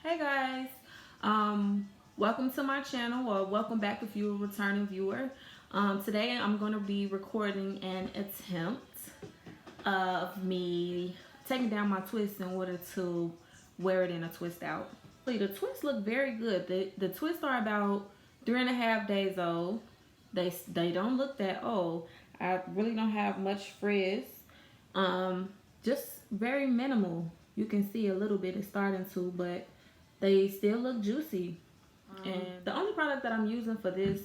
Hey guys, welcome to my channel, or welcome back if you're a returning viewer. Today I'm going to be recording an attempt of me taking down my twist in order to wear it in a twist out. The twists look very good. The twists are about 3.5 days old. They don't look that old. I really don't have much frizz. Um, just very minimal. You can see a little bit is starting to, but they still look juicy. And the only product that I'm using for this,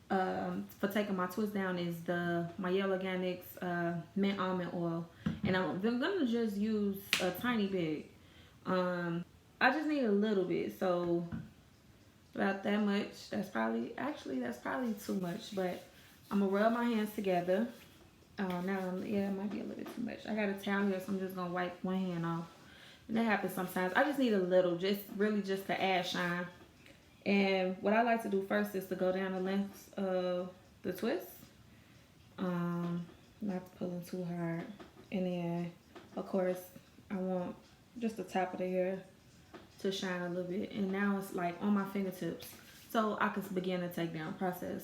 for taking my twist down, is the my Yellow Organics mint almond oil, and I'm gonna just use a tiny bit. I just need a little bit, so about that much. That's probably too much, but I'm gonna rub my hands together. Yeah, it might be a little bit too much. I got a towel here, so I'm just gonna wipe one hand off. And that happens sometimes. I just need a little, just to add shine. And what I like to do first is to go down the length of the twist. Not pulling too hard. And then, of course, I want just the top of the hair to shine a little bit. And now it's like on my fingertips, so I can begin the takedown process.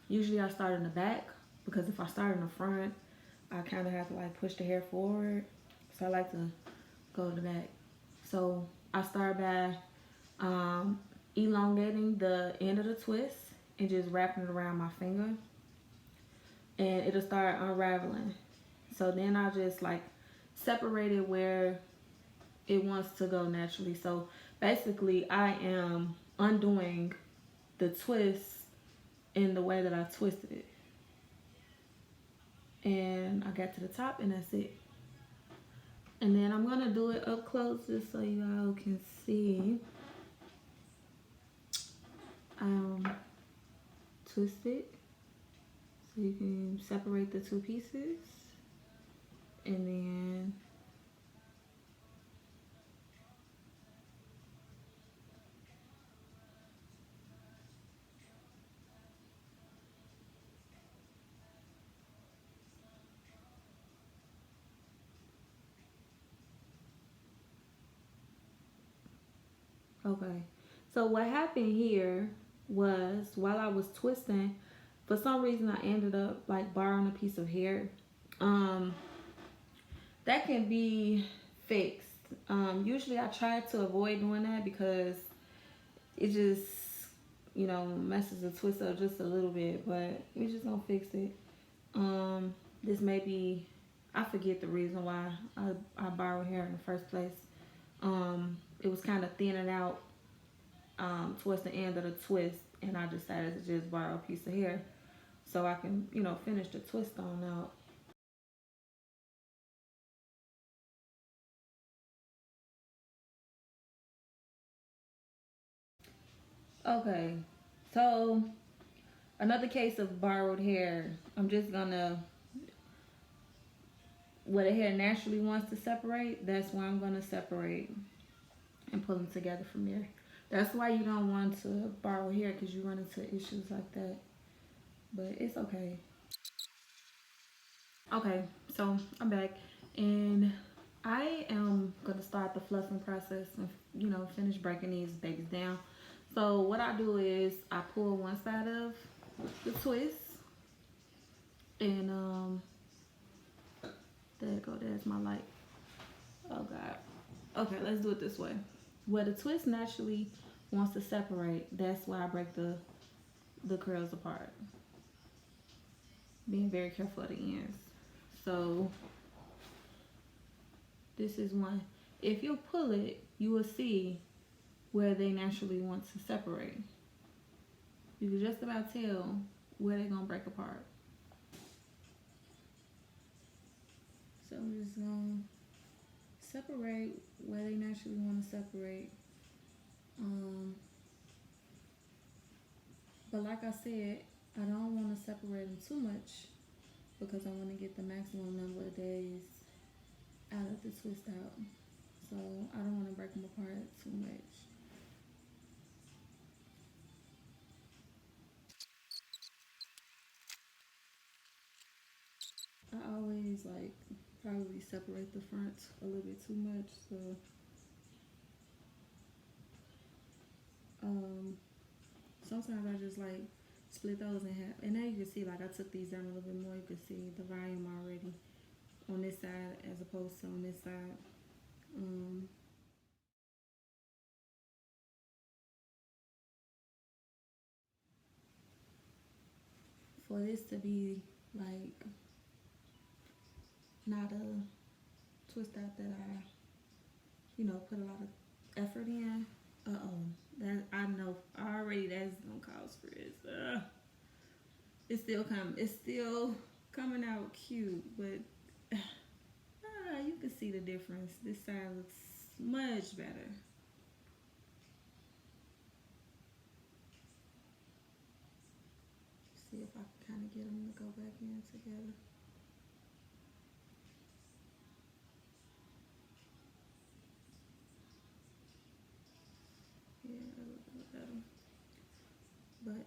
Usually I start in the back, because if I start in the front, I kind of have to like push the hair forward. So I like to go to the back. So I start by elongating the end of the twist and just wrapping it around my finger, and it'll start unraveling. So then I just like separate it where it wants to go naturally. So basically I am undoing the twist in the way that I twisted it, and I got to the top, and that's it. And then I'm gonna do it up close just so you all can see. Twist it so you can separate the two pieces, and then okay. So what happened here was, while I was twisting, for some reason I ended up like borrowing a piece of hair. That can be fixed. Usually I try to avoid doing that because it just, messes the twist up just a little bit, but we just gonna fix it. This may be, I forget the reason why I borrowed hair in the first place. It was kind of thinning out towards the end of the twist, and I decided to just borrow a piece of hair so I can, finish the twist on out. Okay, so another case of borrowed hair. I'm just gonna, where the hair naturally wants to separate, that's where I'm gonna separate and pull them together from there. That's why you don't want to borrow hair, because you run into issues like that. But it's okay. Okay, so I'm back, and I am gonna start the fluffing process and finish breaking these babies down. So what I do is I pull one side of the twist, and there you go. There's my light. Oh God. Okay, let's do it this way. Where the twist naturally wants to separate, that's why I break the curls apart. Being very careful at the ends. So this is one. If you pull it, you will see where they naturally want to separate. You can just about tell where they're gonna break apart. So I'm just gonna separate where they naturally want to separate. But like I said, I don't want to separate them too much, because I want to get the maximum number of days out of the twist out. So I don't want to break them apart too much. I always, like, probably separate the front a little bit too much, so. sometimes I just like split those in half. And now you can see like I took these down a little bit more. You can see the volume already on this side as opposed to on this side. For this to be like not a twist out that I, put a lot of effort in. That I know already that's gonna cause frizz. It's still coming. It's still coming out cute, but you can see the difference. This side looks much better. See if I can kind of get them to go back in together. Yeah, a little bit better. But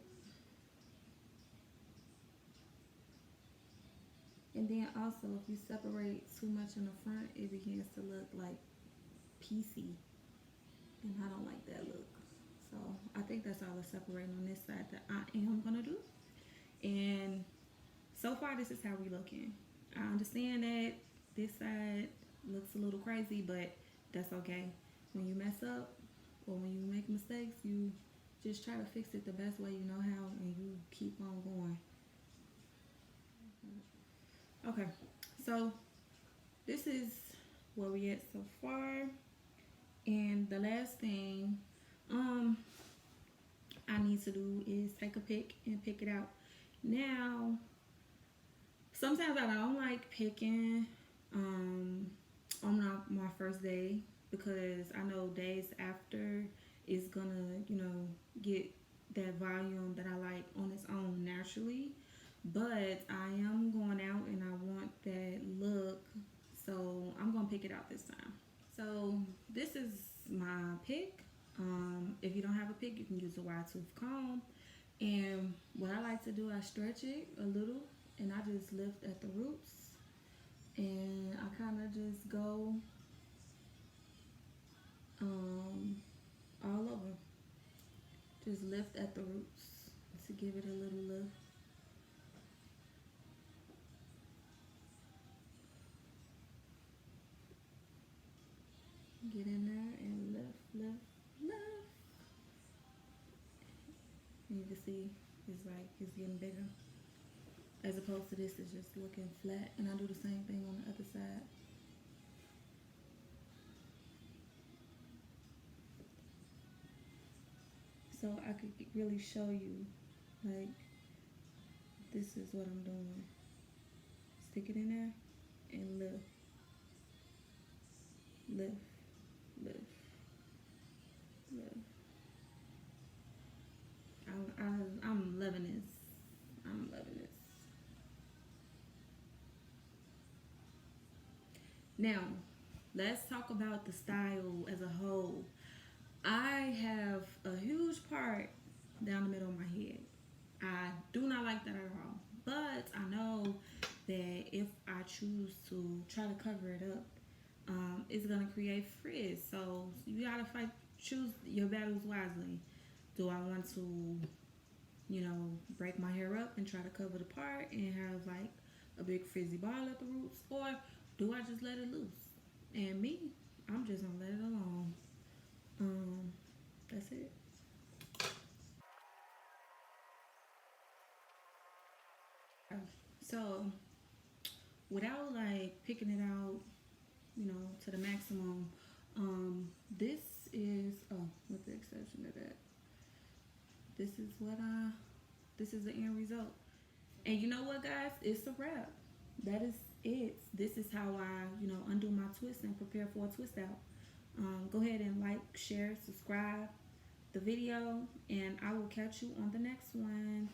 and then also if you separate too much in the front, it begins to look like piecey, and I don't like that look. So I think that's all the separating on this side that I am gonna do. And so far, this is how we looking. I understand that this side looks a little crazy, but that's okay. When you mess up or when you make mistakes, you just try to fix it the best way you know how, and you keep on going. Okay, so this is where we at so far. And the last thing I need to do is take a pick and pick it out. Now, sometimes I don't like picking on my first day because I know days after is gonna, get that volume that I like on its own naturally. But I am going out and I want that look, so I'm gonna pick it out this time. So this is my pick. If you don't have a pick, you can use a wide tooth comb. And what I like to do, I stretch it a little and I just lift at the roots. And I kind of just go all over. Just lift at the roots to give it a little lift. Get in there and lift, lift, lift. And you can see it's like it's getting bigger. As opposed to this is just looking flat. And I do the same thing on the other side. So I could really show you, like, this is what I'm doing. Stick it in there and lift, lift, lift, lift. I'm loving this. I'm loving this. Now, let's talk about the style as a whole. I have a huge part down the middle of my head. I do not like that at all. But I know that if I choose to try to cover it up, it's gonna create frizz. So you gotta choose your battles wisely. Do I want to, break my hair up and try to cover the part and have like a big frizzy ball at the roots, or do I just let it loose? And me, I'm just gonna let it alone. That's it. So without like picking it out, to the maximum, this is, with the exception of that, this is this is the end result. And you know what, guys? It's a wrap. That is it. This is how I, undo my twist and prepare for a twist out. Go ahead and like, share, subscribe the video, and I will catch you on the next one.